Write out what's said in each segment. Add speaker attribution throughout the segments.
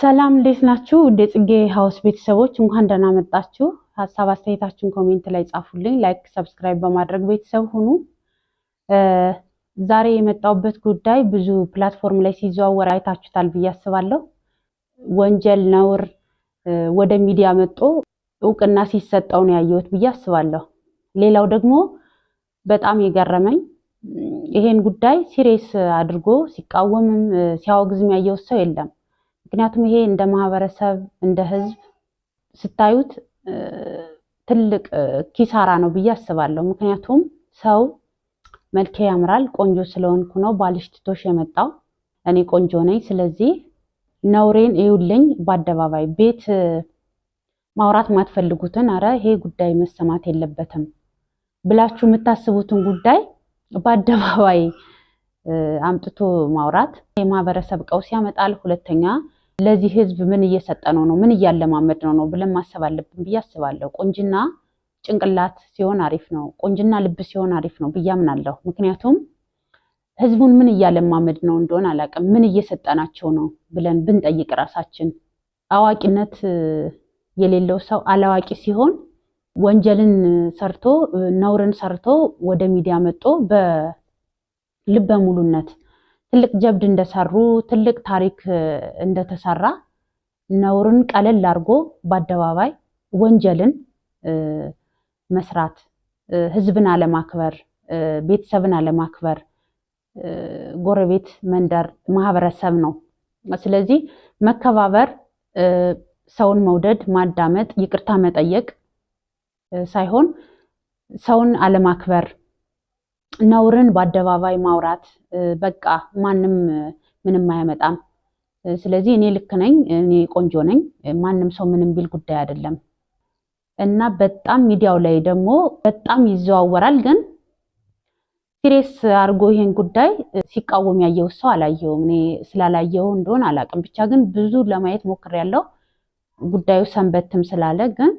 Speaker 1: ሰላም እንዴት ናችሁ? ወደ ጽጌ ሃውስ ቤተሰቦች እንኳን ደህና መጣችሁ። ሀሳብ አስተያየታችሁን ኮሜንት ላይ ጻፉልኝ። ላይክ ሰብስክራይብ በማድረግ ቤተሰብ ሁኑ። ዛሬ የመጣሁበት ጉዳይ ብዙ ፕላትፎርም ላይ ሲዘዋወር አይታችሁታል ብዬ አስባለሁ። ወንጀል ነውር ወደ ሚዲያ መጥቶ እውቅና ሲሰጠው ነው ያየሁት ብዬ አስባለሁ። ሌላው ደግሞ በጣም የገረመኝ ይሄን ጉዳይ ሲሪየስ አድርጎ ሲቃወምም ሲያወግዝም ያየሁት ሰው የለም። ምክንያቱም ይሄ እንደ ማህበረሰብ እንደ ህዝብ ስታዩት ትልቅ ኪሳራ ነው ብዬ አስባለሁ። ምክንያቱም ሰው መልኬ ያምራል ቆንጆ ስለሆንኩ ነው ባልሽ ትቶሽ የመጣው እኔ ቆንጆ ነኝ፣ ስለዚህ ነውሬን እዩልኝ በአደባባይ ቤት ማውራት ማትፈልጉትን አረ ይሄ ጉዳይ መሰማት የለበትም ብላችሁ የምታስቡትን ጉዳይ በአደባባይ አምጥቶ ማውራት የማህበረሰብ ቀውስ ያመጣል። ሁለተኛ ለዚህ ህዝብ ምን እየሰጠነው ነው ምን እያለማመድነው ነው ብለን ማሰብ አለብን ብዬ አስባለሁ። ቁንጅና ጭንቅላት ሲሆን አሪፍ ነው፣ ቁንጅና ልብ ሲሆን አሪፍ ነው ብዬ አምናለሁ። ምክንያቱም ህዝቡን ምን እያለማመድ ነው እንደሆነ አላውቅም፣ ምን እየሰጠናቸው ነው ብለን ብንጠይቅ ራሳችን። አዋቂነት የሌለው ሰው አላዋቂ ሲሆን ወንጀልን ሰርቶ ነውርን ሰርቶ ወደ ሚዲያ መጥቶ በልበ ሙሉነት ትልቅ ጀብድ እንደሰሩ ትልቅ ታሪክ እንደተሰራ ነውርን ቀለል አድርጎ በአደባባይ ወንጀልን መስራት ህዝብን አለማክበር፣ ቤተሰብን አለማክበር፣ ጎረቤት፣ መንደር፣ ማህበረሰብ ነው። ስለዚህ መከባበር፣ ሰውን መውደድ፣ ማዳመጥ፣ ይቅርታ መጠየቅ ሳይሆን ሰውን አለማክበር፣ ነውርን በአደባባይ ማውራት በቃ ማንም ምንም አያመጣም። ስለዚህ እኔ ልክ ነኝ፣ እኔ ቆንጆ ነኝ፣ ማንም ሰው ምንም ቢል ጉዳይ አይደለም እና በጣም ሚዲያው ላይ ደግሞ በጣም ይዘዋወራል። ግን ሲሪየስ አድርጎ ይሄን ጉዳይ ሲቃወም ያየው ሰው አላየውም። እኔ ስላላየው እንደሆነ አላውቅም፣ ብቻ ግን ብዙ ለማየት ሞክሬያለሁ። ጉዳዩ ሰንበትም ስላለ ግን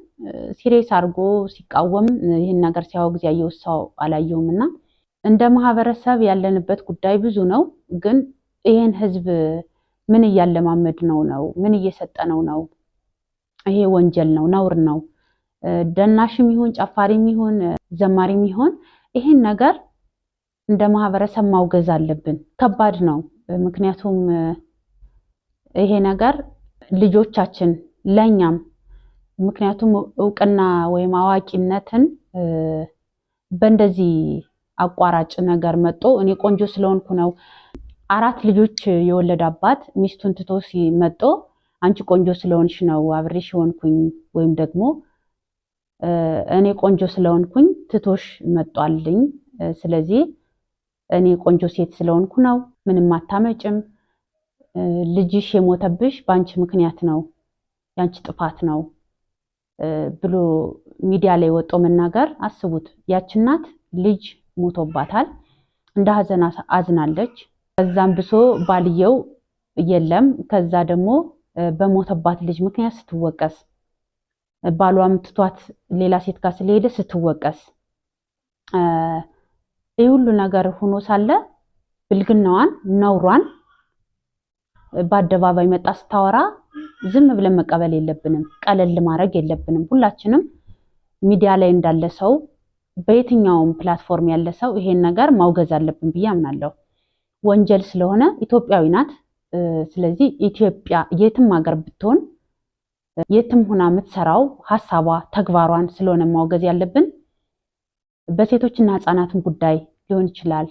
Speaker 1: ሲሪየስ አድርጎ ሲቃወም ይህን ነገር ሲያወግዝ ያየው ሰው አላየውም እና እንደ ማህበረሰብ ያለንበት ጉዳይ ብዙ ነው። ግን ይሄን ህዝብ ምን እያለማመድ ነው ምን እየሰጠነው ነው? ይሄ ወንጀል ነው፣ ነውር ነው። ደናሽም ይሁን ጨፋሪም ይሁን ዘማሪም ይሁን ይሄን ነገር እንደ ማህበረሰብ ማውገዝ አለብን። ከባድ ነው። ምክንያቱም ይሄ ነገር ልጆቻችን ለኛም ምክንያቱም እውቅና ወይም አዋቂነትን በእንደዚህ አቋራጭ ነገር መጥቶ እኔ ቆንጆ ስለሆንኩ ነው 4 ልጆች የወለደ አባት ሚስቱን ትቶ ሲመጣ አንቺ ቆንጆ ስለሆንሽ ነው አብሬሽ ሆንኩኝ ወይም ደግሞ እኔ ቆንጆ ስለሆንኩኝ ትቶሽ መጣልኝ፣ ስለዚህ እኔ ቆንጆ ሴት ስለሆንኩ ነው ምንም አታመጭም፣ ልጅሽ የሞተብሽ ባንቺ ምክንያት ነው ያንቺ ጥፋት ነው ብሎ ሚዲያ ላይ ወጦ መናገር አስቡት። ያች እናት ልጅ ሞቶባታል፣ እንደ ሀዘን አዝናለች። ከዛም ብሶ ባልየው የለም፣ ከዛ ደግሞ በሞተባት ልጅ ምክንያት ስትወቀስ፣ ባሏም ትቷት ሌላ ሴት ጋር ስለሄደ ስትወቀስ፣ ይህ ሁሉ ነገር ሆኖ ሳለ ብልግናዋን ነውሯን በአደባባይ መጣ ስታወራ ዝም ብለን መቀበል የለብንም፣ ቀለል ማድረግ የለብንም። ሁላችንም ሚዲያ ላይ እንዳለ ሰው በየትኛውም ፕላትፎርም ያለ ሰው ይሄን ነገር ማውገዝ አለብን ብዬ አምናለሁ። ወንጀል ስለሆነ ኢትዮጵያዊ ናት። ስለዚህ ኢትዮጵያ የትም ሀገር ብትሆን የትም ሆና የምትሰራው ሀሳቧ ተግባሯን ስለሆነ ማውገዝ ያለብን። በሴቶችና ህፃናትን ጉዳይ ሊሆን ይችላል።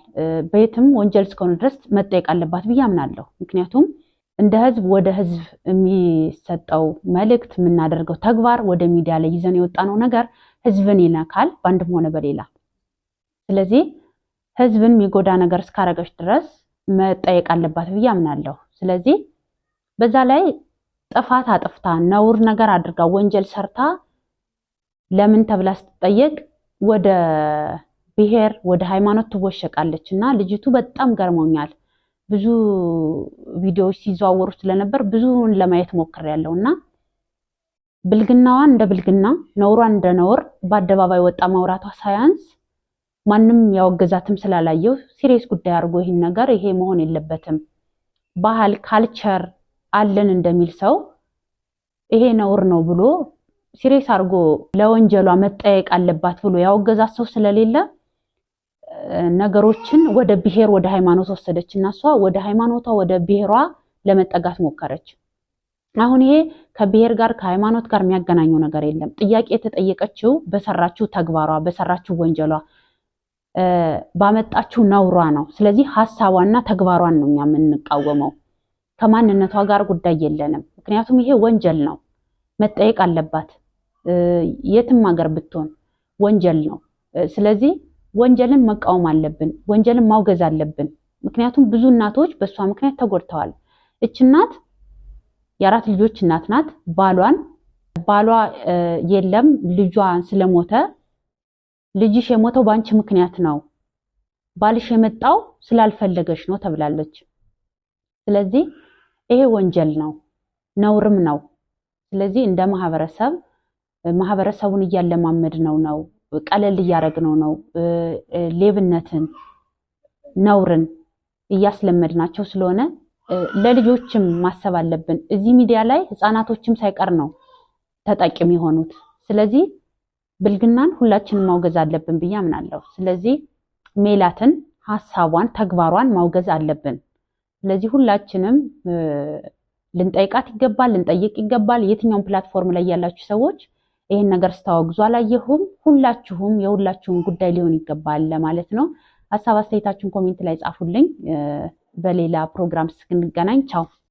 Speaker 1: በየትም ወንጀል እስከሆነ ድረስ መጠየቅ አለባት ብዬ አምናለሁ። ምክንያቱም እንደ ህዝብ ወደ ህዝብ የሚሰጠው መልእክት የምናደርገው ተግባር ወደ ሚዲያ ላይ ይዘን የወጣነው ነገር ህዝብን ይነካል በአንድም ሆነ በሌላ። ስለዚህ ህዝብን የሚጎዳ ነገር እስካረገች ድረስ መጠየቅ አለባት ብዬ አምናለሁ። ስለዚህ በዛ ላይ ጥፋት አጥፍታ ነውር ነገር አድርጋ ወንጀል ሰርታ ለምን ተብላ ስትጠየቅ ወደ ብሔር ወደ ሃይማኖት ትወሸቃለች እና ልጅቱ በጣም ገርሞኛል። ብዙ ቪዲዮዎች ሲዘዋወሩ ስለነበር ብዙውን ለማየት ሞክሬያለሁ እና ብልግናዋን እንደ ብልግና ነውሯን እንደ ነውር በአደባባይ ወጣ ማውራቷ ሳያንስ ማንም ያወገዛትም ስላላየው ሲሪየስ ጉዳይ አድርጎ ይሄን ነገር ይሄ መሆን የለበትም ባህል ካልቸር አለን እንደሚል ሰው ይሄ ነውር ነው ብሎ ሲሪየስ አድርጎ ለወንጀሏ መጠየቅ አለባት ብሎ ያወገዛት ሰው ስለሌለ ነገሮችን ወደ ብሔር ወደ ሃይማኖት ወሰደችና እሷ ወደ ሃይማኖቷ ወደ ብሔሯ ለመጠጋት ሞከረች። አሁን ይሄ ከብሔር ጋር ከሃይማኖት ጋር የሚያገናኘው ነገር የለም። ጥያቄ የተጠየቀችው በሰራችው ተግባሯ በሰራችው ወንጀሏ ባመጣችው ነውሯ ነው። ስለዚህ ሐሳቧና ተግባሯን ነው የምንቃወመው። ከማንነቷ ጋር ጉዳይ የለንም። ምክንያቱም ይሄ ወንጀል ነው፣ መጠየቅ አለባት። የትም ሀገር ብትሆን ወንጀል ነው። ስለዚህ ወንጀልን መቃወም አለብን፣ ወንጀልን ማውገዝ አለብን። ምክንያቱም ብዙ እናቶች በእሷ ምክንያት ተጎድተዋል። እች እናት የአራት ልጆች እናት ናት። ባሏ የለም ልጇ ስለሞተ ልጅሽ የሞተው ባንቺ ምክንያት ነው፣ ባልሽ የመጣው ስላልፈለገሽ ነው ተብላለች። ስለዚህ ይሄ ወንጀል ነው፣ ነውርም ነው። ስለዚህ እንደ ማህበረሰቡን እያለማመድነው ነው፣ ቀለል እያደረግነው ነው። ሌብነትን፣ ነውርን እያስለመድናቸው ስለሆነ ለልጆችም ማሰብ አለብን። እዚህ ሚዲያ ላይ ህፃናቶችም ሳይቀር ነው ተጠቂም የሆኑት። ስለዚህ ብልግናን ሁላችንም ማውገዝ አለብን ብዬ አምናለሁ። ስለዚህ ሜላትን ሐሳቧን ተግባሯን ማውገዝ አለብን። ስለዚህ ሁላችንም ልንጠይቃት ይገባል፣ ልንጠይቅ ይገባል። የትኛውም ፕላትፎርም ላይ ያላችሁ ሰዎች ይሄን ነገር ስታወግዙ አላየሁም። ሁላችሁም የሁላችሁም ጉዳይ ሊሆን ይገባል ለማለት ነው። ሐሳብ አስተያየታችሁን ኮሜንት ላይ ጻፉልኝ። በሌላ ፕሮግራም እስክንገናኝ ቻው።